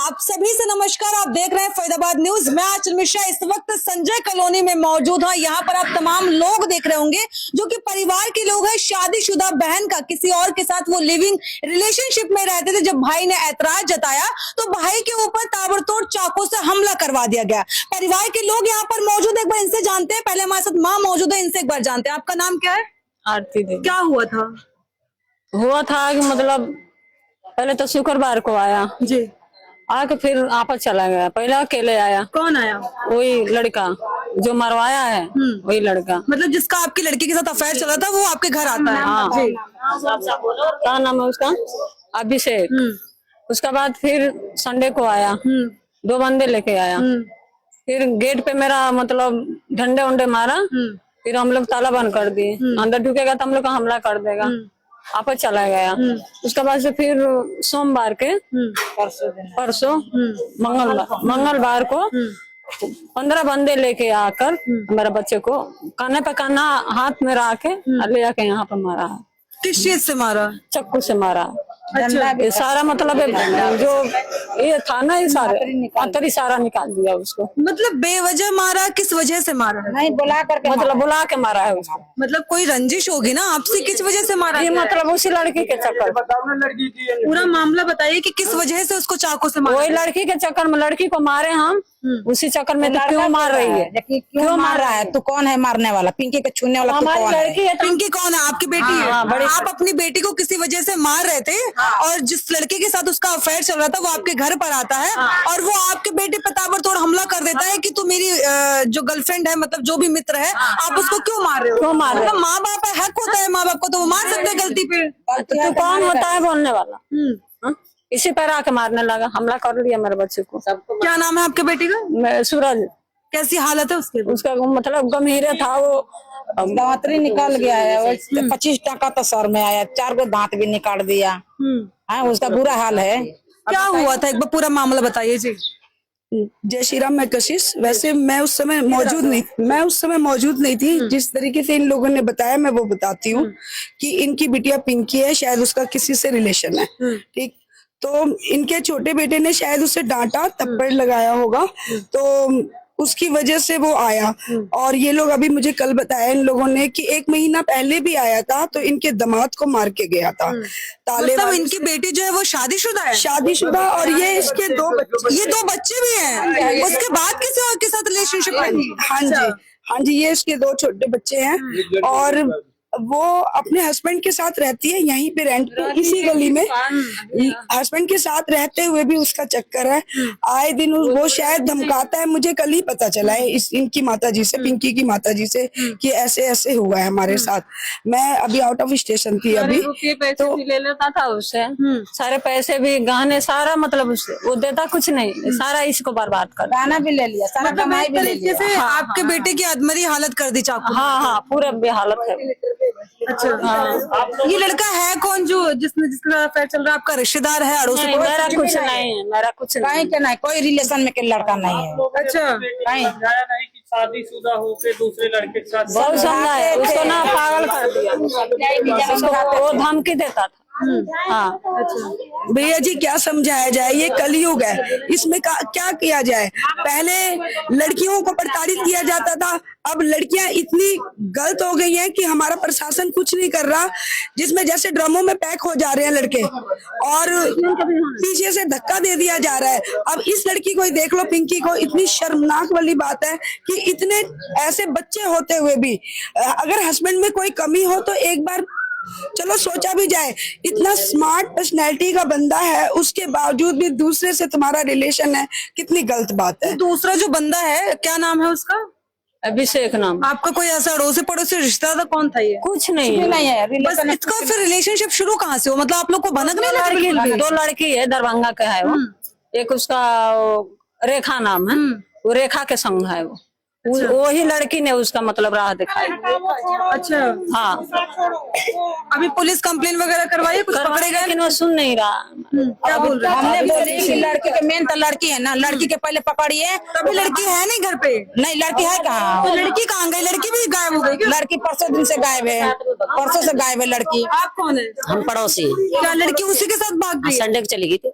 आप सभी से नमस्कार। आप देख रहे हैं फरीदाबाद न्यूज। मैं आंचल मिश्रा इस वक्त संजय कॉलोनी में मौजूद हूं। यहाँ पर आप तमाम लोग देख रहे होंगे जो कि परिवार के लोग हैं। शादीशुदा बहन का किसी और के साथ वो लिविंग रिलेशनशिप में रहते थे। जब भाई ने ऐतराज जताया तो भाई के ऊपर ताबड़तोड़ चाकू से हमला करवा दिया गया। परिवार के लोग यहाँ पर मौजूद, एक बार इनसे जानते हैं। पहले हमारे साथ माँ मौजूद है, इनसे एक बार जानते हैं। आपका नाम क्या है? आरती देवी। क्या हुआ था कि मतलब पहले तो शुक्रवार को आया जी, आके फिर आपस चला गया। पहले अकेले आया। कौन आया? वही लड़का जो मरवाया है, वही लड़का। मतलब जिसका आपकी लड़की के साथ अफेयर चला था वो आपके घर आता है? हाँ जी। क्या नाम है उसका? अभिषेक। उसके बाद फिर संडे को आया, 2 बंदे लेके आया। फिर गेट पे मेरा मतलब डंडे उंडे मारा। फिर हम लोग ताला बंद कर दिए। अंदर ढुकेगा तो हम लोग का हमला कर देगा। आपस चला गया। उसके बाद से फिर सोमवार के परसों मंगलवार को 15 बंदे लेके आकर मेरे बच्चे को काने पे काना हाथ में रख के ले जाके यहाँ पे मारा है। किस चीज से मारा? चक्कू से मारा। अच्छा। ये सारा मतलब जो ये था ना, ये सारे सारा निकाल दिया उसको। मतलब बेवजह मारा? किस वजह से मारा है? नहीं बुला करके, मतलब बुला के मारा है उसको। मतलब कोई रंजिश होगी ना आपसे? किस वजह से मारा? ये मतलब उसी लड़की के चक्कर। पूरा मामला बताइए कि किस वजह से उसको चाकू से मारा? वही लड़की के चक्कर में, लड़की को मारे हम उसी चक्कर में। तो क्यों मार रही है? क्यों मार रहा है? तू कौन है मारने वाला? पिंकी के छूने वाला तू कौन है? लड़की है। पिंकी कौन है? आपकी बेटी है? आप अपनी बेटी को किसी वजह से मार रहे थे और जिस लड़के के साथ उसका अफेयर चल रहा था वो आपके घर पर आता है और वो आपके बेटे पे ताबड़तोड़ हमला कर देता है कि तू मेरी जो गर्लफ्रेंड है, मतलब जो भी मित्र है, आप उसको क्यों मार रहे हो? क्यों मार रहे हो? माँ बाप का हक होता है, माँ बाप को तो वो मार सकते हैं गलती पे। तू कौन होता है बोलने वाला? इसी पर आके मारने लगा, हमला कर लिया मेरे बच्चे को। क्या नाम है आपके बेटे का? सूरज। कैसी हालत है उसके? उसका मतलब गंभीर था। वो दांतरी निकाल गया है। 25 टका तो सर में आया, 4 गो दांत भी निकाल दिया। उसका बुरा हाल है। क्या हुआ था? एक बार पूरा मामला बताइए जी। जय श्री राम। मैं कशिश। वैसे मैं उस समय मौजूद नहीं थी। जिस तरीके से इन लोगों ने बताया मैं वो बताती हूँ कि इनकी बिटिया पिंकी है, शायद उसका किसी से रिलेशन है। ठीक, तो इनके छोटे बेटे ने शायद उसे डांटा, थप्पड़ लगाया होगा, तो उसकी वजह से वो आया। और ये लोग अभी मुझे कल बताया इन लोगों ने कि 1 महीना पहले भी आया था, तो इनके दामाद को मार के गया था। ताले मतलब इनकी बेटी जो है वो शादीशुदा है? शादीशुदा, और ये इसके 2 बच्चे, ये 2 बच्चे भी हैं। उसके बाद किसी और के साथ रिलेशनशिप में? हाँ जी, ये इसके 2 छोटे बच्चे हैं और वो अपने हस्बैंड के साथ रहती है यहीं पे रेंट पे, इसी गली में। हस्बैंड के साथ रहते हुए भी उसका चक्कर है। आए दिन वो शायद धमकाता है। मुझे कल ही पता चला है इनकी माताजी से, पिंकी की माताजी से, कि ऐसे ऐसे हुआ है हमारे साथ। मैं अभी आउट ऑफ स्टेशन थी अभी। पैसे भी ले लेता था उससे, सारे पैसे भी, गहने, सारा मतलब उससे वो देता कुछ नहीं, सारा इसको बर्बाद कर। गाना भी ले लिया, सारा कमाई भी ले लिया। आपके बेटे की अधमरी हालत कर दी चाकू? हाँ, पूरा बेहालत है। अच्छा। ये लड़का है कौन जो जिसका अफेयर चल रहा है? आपका रिश्तेदार है? अड़ोस नहीं, मेरा कुछ नहीं है, मेरा कुछ नहीं नहीं, कोई रिलेशन में के लड़का नहीं है। अच्छा। नहीं कि शादीशुदा होके दूसरे लड़के के साथ बहुत समझाया उसको ना, पागल कर दिया उसको। वो धमकी देता था। हाँ। भैया जी क्या समझाया जाए? ये कलयुग है, इसमें क्या किया जाए? पहले लड़कियों को प्रताड़ित किया जाता था, अब लड़कियां इतनी गलत हो गई हैं कि हमारा प्रशासन कुछ नहीं कर रहा, जिसमें जैसे ड्रमों में पैक हो जा रहे हैं लड़के और पीछे से धक्का दे दिया जा रहा है। अब इस लड़की को ही देख लो, पिंकी को। इतनी शर्मनाक वाली बात है कि इतने ऐसे बच्चे होते हुए भी अगर हस्बैंड में कोई कमी हो तो एक बार चलो सोचा भी जाए। इतना स्मार्ट पर्सनैलिटी का बंदा है, उसके बावजूद भी दूसरे से तुम्हारा रिलेशन है, कितनी गलत बात है। दूसरा जो बंदा है, क्या नाम है उसका? अभिषेक नाम। आपका कोई ऐसा अड़ोसी पड़ोसी रिश्ता था? कौन था ये? कुछ नहीं है। बस इसका फिर रिलेशनशिप शुरू कहाँ से हो? मतलब आप लोग को भनक नहीं लगी? 2 लड़की है, दरभंगा का है वो। एक उसका रेखा नाम है, वो रेखा के संग है वो। वही लड़की ने उसका मतलब राह दिखाई। अच्छा। हाँ, अभी पुलिस कंप्लेन वगैरह करवाई? कुछ पकड़े गए? लेकिन वो सुन नहीं रहा। क्या बोल रहे? हमने बोली कि लड़की के मेन तो लड़की है ना, लड़की के पहले पकड़िए। अभी लड़की है नहीं घर पे? नहीं, लड़की है कहाँ? तो लड़की कहाँ गई? लड़की भी गायब हो गई क्या? लड़की परसों दिन से गायब है, परसों से गायब है लड़की। आप कौन है? हम पड़ोसी। क्या लड़की उसी के साथ भाग गई? संडे को चली गई थी।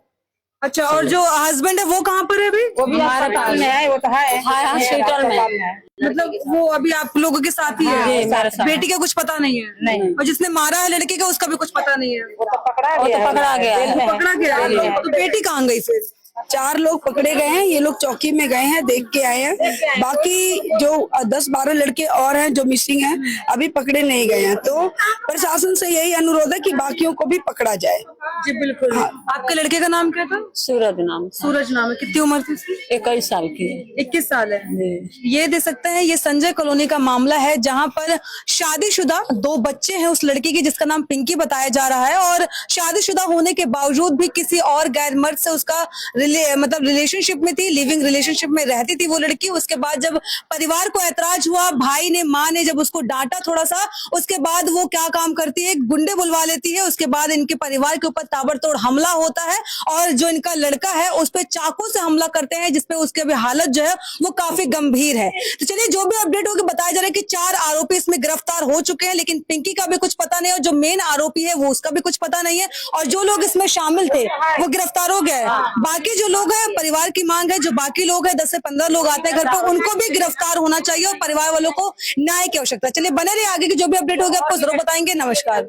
अच्छा, और जो हस्बैंड है वो कहाँ पर है अभी? वो भी अस्पताल में है, वो तो है हॉस्पिटल में। मतलब वो अभी आप लोगों के साथ ही है? जी, मेरे साथ। बेटी का कुछ पता नहीं है? नहीं। और जिसने मारा है लड़के का उसका भी कुछ पता नहीं है? वो तो पकड़ा वो गया तो पकड़ा गया है। जेल में पकड़ा गया है? तो बेटी कहाँ गई फिर? 4 लोग पकड़े गए हैं, ये लोग चौकी में गए हैं, देख के आए हैं। बाकी जो 10-12 लड़के और हैं जो मिसिंग हैं, अभी पकड़े नहीं गए हैं। तो प्रशासन से यही अनुरोध है कि बाकियों को भी पकड़ा जाए। जी बिल्कुल। आपके लड़के का नाम क्या था? सूरज नाम, सूरज नाम है। कितनी उम्र थी उसकी? 21 साल की है। 21 साल है। जी। ये दे सकते हैं, ये संजय कॉलोनी का मामला है जहां पर शादीशुदा 2 बच्चे हैं उस लड़की की जिसका नाम पिंकी बताया जा रहा है, और शादीशुदा होने के बावजूद भी किसी और गैर मर्द से उसका मतलब रिलेशनशिप में थी, लिविंग रिलेशनशिप में रहती थी वो लड़की। उसके बाद जब परिवार को ऐतराज हुआ, भाई ने माँ ने जब उसको डांटा थोड़ा सा, उसके बाद वो क्या काम करती है, गुंडे बुलवा लेती है। उसके बाद इनके परिवार के ऊपर ताबड़तोड़ हमला होता है और जो इनका लड़का है उस पर चाकू से हमला करते हैं, जिसपे उसके भी हालत जो है वो काफी गंभीर है। तो चलिए, जो भी अपडेट होगी बताया जा रहा है कि 4 आरोपी इसमें गिरफ्तार हो चुके हैं, लेकिन पिंकी का भी कुछ पता नहीं है और जो मेन आरोपी है वो उसका भी कुछ पता नहीं है, और जो लोग इसमें शामिल थे वो गिरफ्तार हो गए। बाकी जो लोग हैं, परिवार की मांग है जो बाकी लोग हैं 10 से 15 लोग आते हैं घर पर, उनको भी गिरफ्तार होना चाहिए और परिवार वालों को न्याय की आवश्यकता। चलिए बने रहिए, आगे की जो भी अपडेट होगी आपको जरूर बताएंगे। नमस्कार।